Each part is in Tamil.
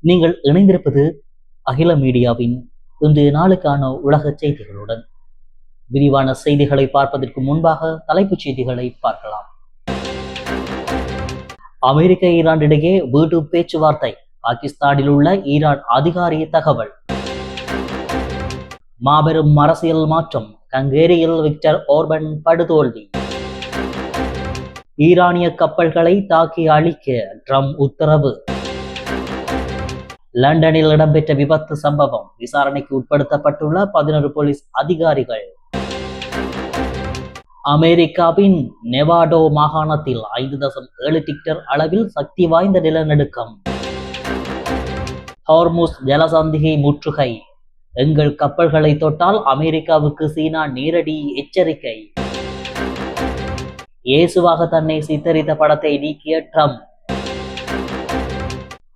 நீங்கள் இணைந்திருப்பது அகில மீடியாவின் இன்றைய நாளுக்கான உலக செய்திகளுடன். விரிவான செய்திகளை பார்ப்பதற்கு முன்பாக தலைப்புச் செய்திகளை பார்க்கலாம். அமெரிக்க ஈரான் இடையே வீட்டு பேச்சுவார்த்தை, பாகிஸ்தானில் உள்ள ஈரான் அதிகாரி தகவல். மாபெரும் அரசியல் மாற்றம், ஹங்கேரியில் விக்டர் ஓர்பன் படுதோல்வி. ஈரானிய கப்பல்களை தாக்கி அழிக்க ட்ரம்ப் உத்தரவு. லண்டனில் இடம்பெற்ற விபத்து சம்பவம், விசாரணைக்கு உட்படுத்தப்பட்டுள்ள 11 போலீஸ் அதிகாரிகள். அமெரிக்காவின் நெவாடோ மாகாணத்தில் 5.7 ரிக்டர் அளவில் சக்தி வாய்ந்த நிலநடுக்கம். ஹார்முஸ் ஜலசந்தியை முற்றுகை, எங்கள் கப்பல்களை தொட்டால் அமெரிக்காவுக்கு சீனா நேரடி எச்சரிக்கை. இயேசுவாக தன்னை சித்தரித்த படத்தை நீக்கிய ட்ரம்ப்.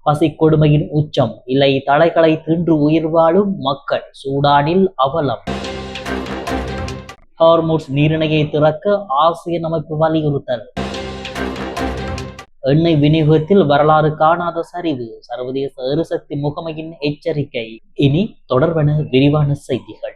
பசிக்கொடுமையின் உச்சம், இல்லை தலைகளை தின்று உயிர் வாழும் மக்கள், சூடானில் அவலம். ஹார்முஸ் நீரிணையை திறக்க ஆசியன் அமைப்பு வலியுறுத்தல். எண்ணெய் விநியோகத்தில் வரலாறு காணாத சரிவு, சர்வதேச எரிசக்தி முகமையின் எச்சரிக்கை. இனி தொடர்பான விரிவான செய்திகள்.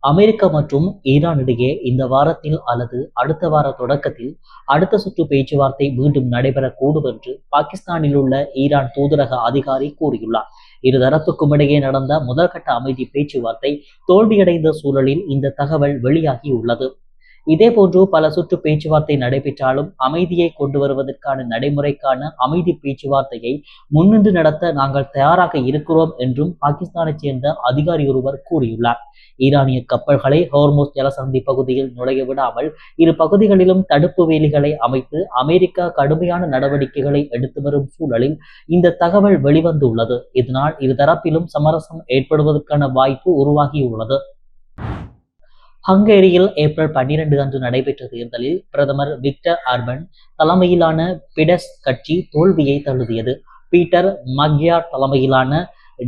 அமெரிக்கா மற்றும் ஈரான் இடையே இந்த வாரத்தில் அல்லது அடுத்த வார தொடக்கத்தில் அடுத்த சுற்று பேச்சுவார்த்தை மீண்டும் நடைபெறக்கூடும் என்று பாகிஸ்தானில் உள்ள ஈரான் தூதரக அதிகாரி கூறியுள்ளார். இருதரப்புக்கும் இடையே நடந்த முதற்கட்ட அமைதி பேச்சுவார்த்தை தோல்வியடைந்த சூழலில் இந்த தகவல் வெளியாகியுள்ளது. இதேபோன்று பல சுற்று பேச்சுவார்த்தை நடைபெற்றாலும் அமைதியை கொண்டு வருவதற்கான நடைமுறைக்கான அமைதி பேச்சுவார்த்தையை முன்னின்று நடத்த நாங்கள் தயாராக இருக்கிறோம் என்றும் பாகிஸ்தானைச் சேர்ந்த அதிகாரி ஒருவர் கூறியுள்ளார். ஈரானிய கப்பல்களை ஹோர்முஸ் ஜலசந்தி பகுதியில் நுழைய விடாமல் இரு பகுதிகளிலும் தடுப்பு வேலிகளை அமைத்து அமெரிக்கா கடுமையான நடவடிக்கைகளை எடுத்து வரும் சூழலில் இந்த தகவல் வெளிவந்துள்ளது. இதனால் இருதரப்பிலும் சமரசம் ஏற்படுவதற்கான வாய்ப்பு உருவாகியுள்ளது. ஹங்கேரியில் ஏப்ரல் 12 அன்று நடைபெற்ற தேர்தலில் பிரதமர் விக்டர் ஆர்பன் தலைமையிலான பிடெஸ் கட்சி தோல்வியை தழுவியது. பீட்டர் மக்யார் தலைமையிலான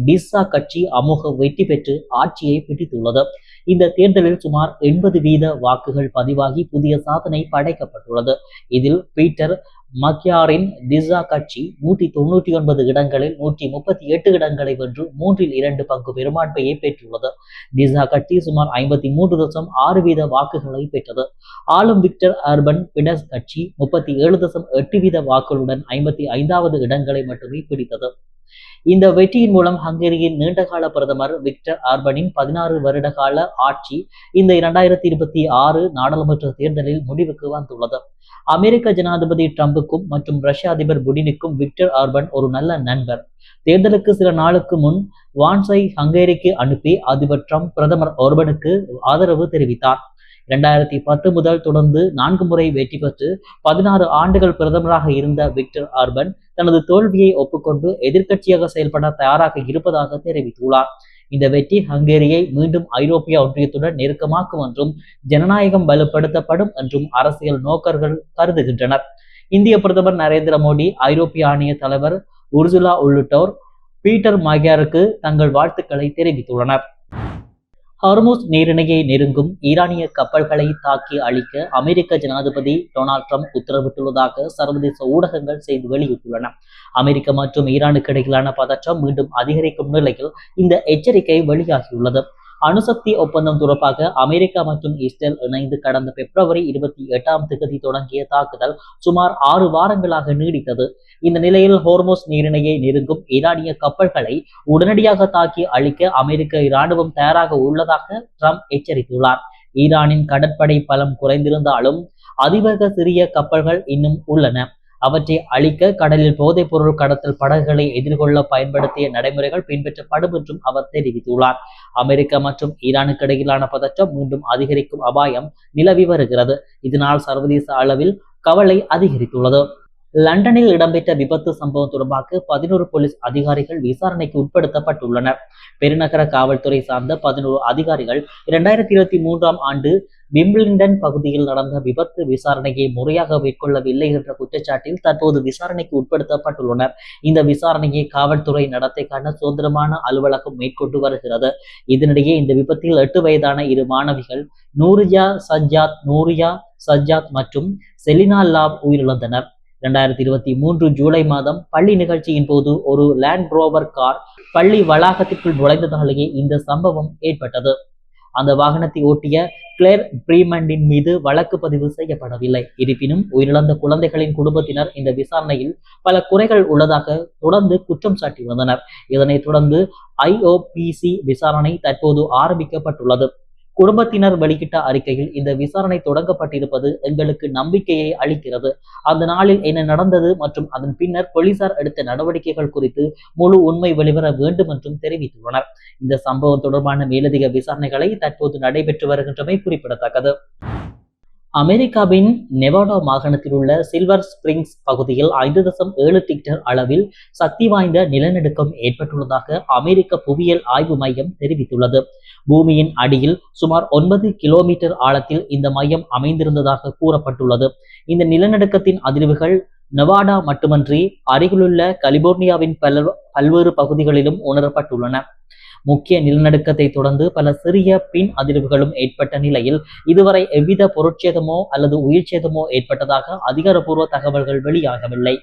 டிசா கட்சி அமோக வெற்றி பெற்று ஆட்சியை பிடித்துள்ளது. இந்த தேர்தலில் சுமார் 80% வாக்குகள் பதிவாகி புதிய சாதனை படைக்கப்பட்டுள்ளது. இதில் பீட்டர் மக்யாரின் டிசா கட்சி 199 இடங்களில் 138 இடங்களை வென்று 3/2 பங்கு பெரும்பான்மையை பெற்றுள்ளது. டிசா கட்சி சுமார் 53.6% வாக்குகளை பெற்றது. ஆளும் விக்டர் ஆர்பன் பிடெஸ் கட்சி 37.8% வாக்குகளுடன் 55வது இடங்களை மட்டுமே பிடித்தது. இந்த வெற்றியின் மூலம் ஹங்கேரியின் நீண்டகால பிரதமர் விக்டர் ஆர்பனின் 16 வருட கால ஆட்சி இந்த 2026 நாடாளுமன்ற தேர்தலில் முடிவுக்கு வந்துள்ளது. அமெரிக்க ஜனாதிபதி ட்ரம்புக்கும் மற்றும் ரஷ்ய அதிபர் புடினுக்கும் விக்டர் ஆர்பன் ஒரு நல்ல நண்பர். தேர்தலுக்கு சில நாளுக்கு முன் வான்ஸை ஹங்கேரிக்கு அனுப்பி அதிபர் ட்ரம்ப் பிரதமர் ஆர்பனுக்கு ஆதரவு தெரிவித்தார். 2010 முதல் தொடர்ந்து 4 முறை வெற்றி பெற்று 16 ஆண்டுகள் பிரதமராக இருந்த விக்டர் ஆர்பன் தனது தோல்வியை ஒப்புக்கொண்டு எதிர்க்கட்சியாக செயல்பட தயாராக இருப்பதாக தெரிவித்துள்ளார். இந்த வெற்றி ஹங்கேரியை மீண்டும் ஐரோப்பிய ஒன்றியத்துடன் நெருக்கமாக்கும் என்றும் ஜனநாயகம் வலுப்படுத்தப்படும் என்றும் அரசியல் நோக்கர்கள் கருதுகின்றனர். இந்திய பிரதமர் நரேந்திர மோடி, ஐரோப்பிய ஆணைய தலைவர் உர்சுலா உள்ளிட்டோர் பீட்டர் மக்யாருக்கு தங்கள் வாழ்த்துக்களை தெரிவித்துள்ளனர். ஹார்முஸ் நீரிணையை நெருங்கும் ஈரானிய கப்பல்களை தாக்கி அழிக்க அமெரிக்க ஜனாதிபதி டொனால்ட் ட்ரம்ப் உத்தரவிட்டுள்ளதாக சர்வதேச ஊடகங்கள் செய்தி வெளியிட்டுள்ளன. அமெரிக்கா மற்றும் ஈரானுக்கு இடையிலான பதற்றம் மீண்டும் அதிகரிக்கும் நிலையில் இந்த எச்சரிக்கை வெளியாகியுள்ளது. அணுசக்தி ஒப்பந்தம் தொடர்பாக அமெரிக்கா மற்றும் இஸ்ரேல் இணைந்து கடந்த பிப்ரவரி 28 தொடங்கிய தாக்குதல் சுமார் 6 வாரங்களாக நீடித்தது. இந்த நிலையில் ஹோர்முஸ் நீரிணையை நெருங்கும் ஈரானிய கப்பல்களை உடனடியாக தாக்கி அழிக்க அமெரிக்க இராணுவம் தயாராக உள்ளதாக ட்ரம்ப் எச்சரித்துள்ளார். ஈரானின் கடற்படை பலம் குறைந்திருந்தாலும் அதிவேக சிறிய கப்பல்கள் இன்னும் உள்ளன. அவற்றை அழிக்க கடலில் போதைப் பொருள் கடத்தல் படகுகளை எதிர்கொள்ள பயன்படுத்திய நடைமுறைகள் பின்பற்றப்படும் என்றும் அவர் தெரிவித்துள்ளார். அமெரிக்கா மற்றும் ஈரானுக்கு இடையிலான பதற்றம் மீண்டும் அதிகரிக்கும் அபாயம் நிலவி வருகிறது. இதனால் சர்வதேச அளவில் கவலை அதிகரித்துள்ளது. லண்டனில் இடம்பெற்ற விபத்து சம்பவம் தொடர்பாக 11 போலீஸ் அதிகாரிகள் விசாரணைக்கு உட்படுத்தப்பட்டுள்ளனர். பெருநகர காவல்துறை சார்ந்த 11 அதிகாரிகள் 2023 ஆண்டு விம்பிள்டன் பகுதியில் நடந்த விபத்து விசாரணையை முறையாக மேற்கொள்ளவில்லை என்ற குற்றச்சாட்டில் தற்போது விசாரணைக்கு உட்படுத்தப்பட்டுள்ளனர். இந்த விசாரணையை காவல்துறை நடத்தைக்கான சுதந்திரமான அலுவலகம் மேற்கொண்டு வருகிறது. இதனிடையே இந்த விபத்தில் 8 வயதான 2 மாணவிகள் நூரியா சஜ்ஜாத் மற்றும் செலினா லாப் உயிரிழந்தனர். 2023 ஜூலை மாதம் பள்ளி நிகழ்ச்சியின் போது ஒரு லேண்ட் ரோவர் கார் பள்ளி வளாகத்திற்குள் நுழைந்ததாலேயே இந்த சம்பவம் ஏற்பட்டது. அந்த வாகனத்தை ஓட்டிய கிளேர் பிரீமண்டின் மீது வழக்கு பதிவு செய்யப்படவில்லை. இருப்பினும் உயிரிழந்த குழந்தைகளின் குடும்பத்தினர் இந்த விசாரணையில் பல குறைகள் உள்ளதாக தொடர்ந்து குற்றம் சாட்டி வந்தனர். இதனைத் தொடர்ந்து IOPC விசாரணை தற்போது ஆரம்பிக்கப்பட்டுள்ளது. குடும்பத்தினர் வெளியிட்ட அறிக்கையில், இந்த விசாரணை தொடங்கப்பட்டிருப்பது எங்களுக்கு நம்பிக்கையை அளிக்கிறது. அந்த நாளில் என்ன நடந்தது மற்றும் அதன் பின்னர் போலீசார் எடுத்த நடவடிக்கைகள் குறித்து முழு உண்மை வெளிவர வேண்டும் என்றும் தெரிவித்துள்ளனர். இந்த சம்பவம் தொடர்பான மேலதிக விசாரணைகளை தற்போது நடைபெற்று வருகின்றமை குறிப்பிடத்தக்கது. அமெரிக்காவின் நெவாடா மாகாணத்தில் உள்ள சில்வர் ஸ்பிரிங்ஸ் பகுதியில் 5.7 ரிக்டர் அளவில் சக்தி வாய்ந்த நிலநடுக்கம் ஏற்பட்டுள்ளதாக அமெரிக்க புவியியல் ஆய்வு மையம் தெரிவித்துள்ளது. பூமியின் அடியில் சுமார் 9 கிலோமீட்டர் ஆழத்தில் இந்த மையம் அமைந்திருந்ததாக கூறப்பட்டுள்ளது. இந்த நிலநடுக்கத்தின் அதிர்வுகள் நெவாடா மட்டுமன்றி அருகிலுள்ள கலிபோர்னியாவின் பல்வேறு பகுதிகளிலும் உணரப்பட்டுள்ளன. முக்கிய நிலநடுக்கத்தை தொடர்ந்து பல சிறிய பின் அதிர்வுகளும் ஏற்பட்ட நிலையில் இதுவரை எவ்வித பொருட்சேதமோ அல்லது உயிர் சேதமோ ஏற்பட்டதாக அதிகாரப்பூர்வ தகவல்கள் வெளியாகவில்லை.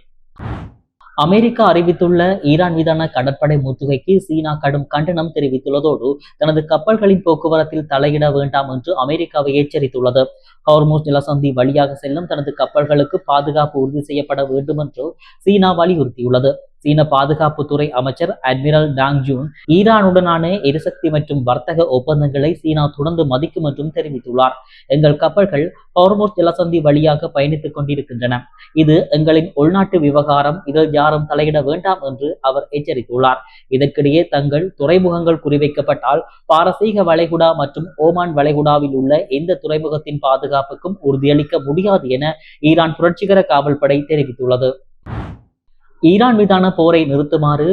அமெரிக்கா அறிவித்துள்ள ஈரான் மீதான கடற்படை முற்றுகைக்கு சீனா கடும் கண்டனம் தெரிவித்துள்ளதோடு தனது கப்பல்களின் போக்குவரத்தில் தலையிட வேண்டாம் என்று அமெரிக்காவை எச்சரித்துள்ளது. ஹார்முஸ் நிலசந்தி வழியாக செல்லும் தனது கப்பல்களுக்கு பாதுகாப்பு உறுதி செய்யப்பட வேண்டும் என்று சீனா வலியுறுத்தியுள்ளது. சீன பாதுகாப்புத்துறை அமைச்சர் அட்மிரல் டாங் ஜூன் ஈரானுடனான எரிசக்தி மற்றும் வர்த்தக ஒப்பந்தங்களை சீனா தொடர்ந்து மதிக்கும் என்றும் தெரிவித்துள்ளார். எங்கள் கப்பல்கள் ஹார்முஸ் நிலசந்தி வழியாக பயணித்துக் கொண்டிருக்கின்றன. இது எங்களின் உள்நாட்டு விவகாரம். இதில் யாரும் தலையிட வேண்டாம் என்று அவர் எச்சரித்துள்ளார். இதற்கிடையே தங்கள் துறைமுகங்கள் குறிவைக்கப்பட்டால் பாரசீக வளைகுடா மற்றும் ஓமான் வளைகுடாவில் உள்ள எந்த துறைமுகத்தின் பாதுகாப்புக்கும் உறுதியளிக்க முடியாது என ஈரான் புரட்சிகர காவல்படை தெரிவித்துள்ளது. ஈரான் மீதான போரை நிறுத்துமாறு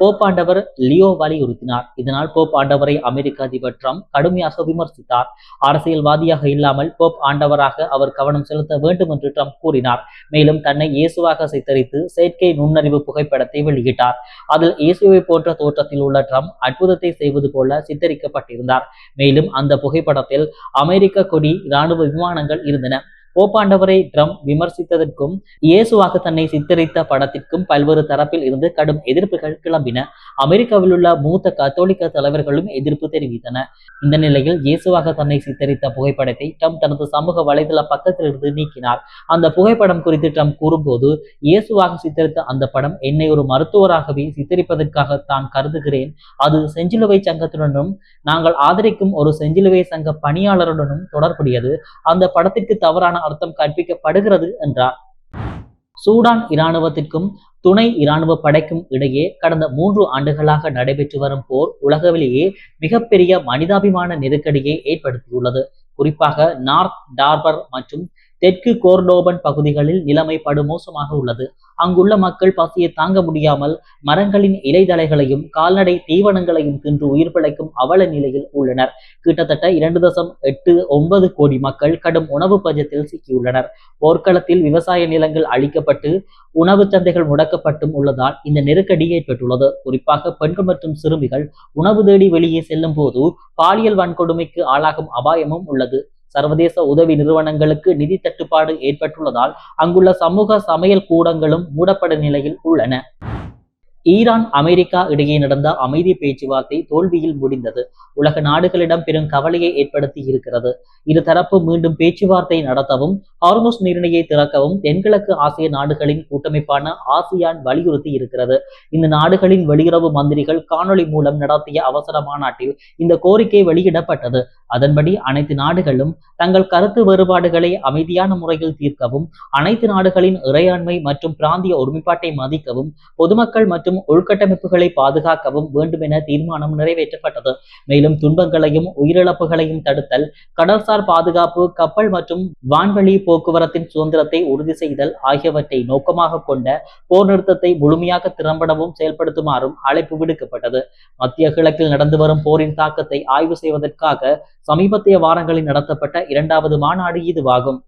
போப் ஆண்டவர் லியோ வலியுறுத்தினார். இதனால் போப் ஆண்டவரை அமெரிக்க அதிபர் ட்ரம்ப் கடுமையாக விமர்சித்தார். அரசியல்வாதியாக இல்லாமல் போப் ஆண்டவராக அவர் கவனம் செலுத்த வேண்டும் என்று ட்ரம்ப் கூறினார். மேலும் தன்னை இயேசுவாக சித்தரித்து செயற்கை நுண்ணறிவு புகைப்படத்தை வெளியிட்டார். அதில் இயேசுவை போன்ற தோற்றத்தில் உள்ள ட்ரம்ப் அற்புதத்தை செய்வது போல சித்தரிக்கப்பட்டிருந்தார். மேலும் அந்த புகைப்படத்தில் அமெரிக்க கொடி, இராணுவ விமானங்கள் இருந்தன. போப்பாண்டவரை ட்ரம்ப் விமர்சித்ததற்கும் இயேசுவாக தன்னை சித்தரித்த படத்திற்கும் பல்வேறு தரப்பில் இருந்து கடும் எதிர்ப்புகள் கிளம்பின. அமெரிக்காவில் உள்ள மூத்த கத்தோலிக்க தலைவர்களும் எதிர்ப்பு தெரிவித்தனர். இந்த நிலையில் இயேசுவாக தன்னை சித்தரித்த புகைப்படத்தை ட்ரம்ப் தனது சமூக வலைதள பக்கத்திலிருந்து நீக்கினார். அந்த புகைப்படம் குறித்து ட்ரம்ப் கூறும்போது, இயேசுவாக சித்தரித்த அந்த படம் என்னை ஒரு மருத்துவராகவே சித்தரிப்பதற்காக தான் கருதுகிறேன். அது செஞ்சிலுவை சங்கத்துடனும் நாங்கள் ஆதரிக்கும் ஒரு செஞ்சிலுவை சங்க பணியாளருடனும் தொடர்புடையது. அந்த படத்திற்கு தவறான அர்த்தம் கற்பிக்கப்படுகிறது என்றார். சூடான் இராணுவத்திற்கும் துணை இராணுவ படைக்கும் இடையே கடந்த 3 ஆண்டுகளாக நடைபெற்று வரும் போர் உலகிலேயே மிகப்பெரிய மனிதாபிமான நெருக்கடியை ஏற்படுத்தியுள்ளது. குறிப்பாக நார்த் டார்பர் மற்றும் தெற்கு கோர்டோபன் பகுதிகளில் நிலைமை படுமோசமாக உள்ளது. அங்குள்ள மக்கள் பசியை தாங்க முடியாமல் மரங்களின் இலைதலைகளையும் கால்நடை தீவனங்களையும் தின்று உயிர் பிழைக்கும் அவல நிலையில் உள்ளனர். கிட்டத்தட்ட 2.89 கோடி மக்கள் கடும் உணவு பஞ்சத்தில் சிக்கியுள்ளனர். போர்க்களத்தில் விவசாய நிலங்கள் அழிக்கப்பட்டு உணவு சந்தைகள் முடக்கப்பட்டும் உள்ளதால் இந்த நெருக்கடி ஏற்பட்டுள்ளது. குறிப்பாக பெண்கள் மற்றும் சிறுமிகள் உணவு தேடி வெளியே செல்லும் போது பாலியல் வன்கொடுமைக்கு ஆளாகும் அபாயமும் உள்ளது. சர்வதேச உதவி நிறுவனங்களுக்கு நிதி தட்டுப்பாடு ஏற்பட்டுள்ளதால் அங்குள்ள சமூக சமையல் கூடங்களும் மூடப்படும் நிலையில் உள்ளன. ஈரான் அமெரிக்கா இடையே நடந்த அமைதி பேச்சுவார்த்தை தோல்வியில் முடிந்தது. உலக நாடுகளிடம் பெரும் கவலையை ஏற்படுத்தி இருக்கிறது. இருதரப்பு மீண்டும் பேச்சுவார்த்தை நடத்தவும் ஹார்முஸ் நீரிணையை திறக்கவும் தென்கிழக்கு ஆசிய நாடுகளின் கூட்டமைப்பான ஆசியான் வலியுறுத்தி இருக்கிறது. இந்த நாடுகளின் வெளியுறவு மந்திரிகள் காணொலி மூலம் நடத்திய அவசர மாநாட்டில் இந்த கோரிக்கை வெளியிடப்பட்டது. அதன்படி அனைத்து நாடுகளும் தங்கள் கருத்து வேறுபாடுகளை அமைதியான முறையில் தீர்க்கவும், அனைத்து நாடுகளின் இறையாண்மை மற்றும் பிராந்திய ஒருமைப்பாட்டை மதிக்கவும், பொதுமக்கள் மற்றும் உள்கட்டமைப்புகளை பாதுகாக்கவும் வேண்டும் என தீர்மானம் நிறைவேற்றப்பட்டது. மேலும் துன்பங்களையும் உயிரிழப்புகளையும் தடுத்தல், கடல்சார் பாதுகாப்பு, கப்பல் மற்றும் வான்வழி போக்குவரத்தின் சுதந்திரத்தை உறுதி செய்தல் ஆகியவற்றை நோக்கமாக கொண்ட போர் நிறுத்தத்தை முழுமையாக திறம்படவும் செயல்படுத்துமாறும் அழைப்பு விடுக்கப்பட்டது. மத்திய கிழக்கில் நடந்து வரும் போரின் தாக்கத்தை ஆய்வு செய்வதற்காக சமீபத்திய வாரங்களில் நடத்தப்பட்ட 2வது மாநாடு இதுவாகும்.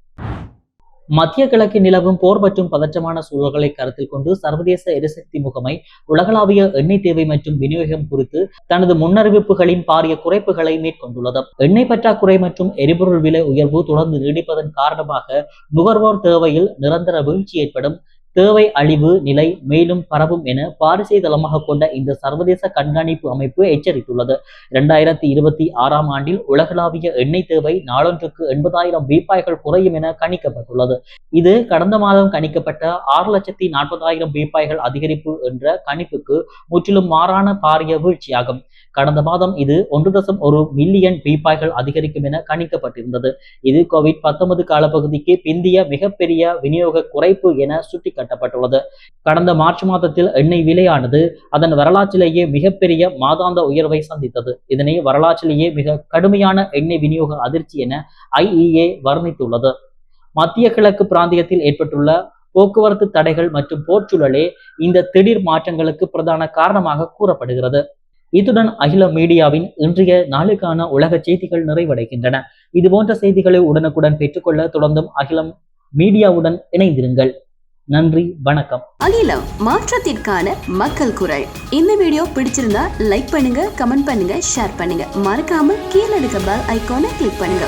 மத்திய கிழக்கில் நிலவும் போர் மற்றும் பதற்றமான சூழல்களை கருத்தில் கொண்டு சர்வதேச எரிசக்தி முகமை உலகளாவிய எண்ணெய் தேவை மற்றும் விநியோகம் குறித்து தனது முன்னறிவிப்புகளின் பாரிய குறைப்புகளை மேற்கொண்டுள்ளது. எண்ணெய் பற்றாக்குறை மற்றும் எரிபொருள் விலை உயர்வு தொடர்ந்து நீடிப்பதன் காரணமாக நுகர்வோர் தேவையில் நிரந்தர வீழ்ச்சி ஏற்படும். தேவை அழிவு நிலை மேலும் பரவும் என பாரிஸை தளமாக கொண்ட இந்த சர்வதேச கண்காணிப்பு அமைப்பு எச்சரித்துள்ளது. 2026 ஆண்டில் உலகளாவிய எண்ணெய் தேவை நாளொன்றுக்கு 80,000 பீப்பாய்கள் குறையும் என கணிக்கப்பட்டுள்ளது. இது கடந்த மாதம் கணிக்கப்பட்ட 6,40,000 பீப்பாய்கள் அதிகரிப்பு என்ற கணிப்புக்கு முற்றிலும் மாறான பாரிய வீழ்ச்சியாகும். கடந்த மாதம் இது 1.1 மில்லியன் பீப்பாய்கள் அதிகரிக்கும் என கணிக்கப்பட்டிருந்தது. இது COVID-19 காலப்பகுதிக்கு பிந்திய மிகப்பெரிய விநியோக குறைப்பு என சுட்டிக்காட்டப்பட்டுள்ளது. கடந்த மார்ச் மாதத்தில் எண்ணெய் விலையானது அதன் வரலாற்றிலேயே மிகப்பெரிய மாதாந்த உயர்வை சந்தித்தது. இதனை வரலாற்றிலேயே மிக கடுமையான எண்ணெய் விநியோக அதிர்ச்சி என IEA வர்ணித்துள்ளது. மத்திய கிழக்கு பிராந்தியத்தில் ஏற்பட்டுள்ள போக்குவரத்து தடைகள் மற்றும் போர்ச்சூழலே இந்த திடீர் மாற்றங்களுக்கு பிரதான காரணமாக கூறப்படுகிறது. இத்துடன் அகில மீடியாவின் இன்றைய நாளுக்கான உலக செய்திகள் நிறைவடைகின்றன. இதுபோன்ற செய்திகளை உடனுக்குடன் பெற்றுக்கொள்ள தொடர்ந்தும் அகிலம் மீடியாவுடன் இணைந்திருங்கள். நன்றி, வணக்கம். அகிலம், மாற்றத்திற்கான மக்கள் குரல். இந்த வீடியோ பிடிச்சிருந்தா லைக் பண்ணுங்க, கமெண்ட் பண்ணுங்க, ஷேர் பண்ணுங்க. மறக்காம கீழே இருக்க பெல் ஐகானை கிளிக் பண்ணுங்க.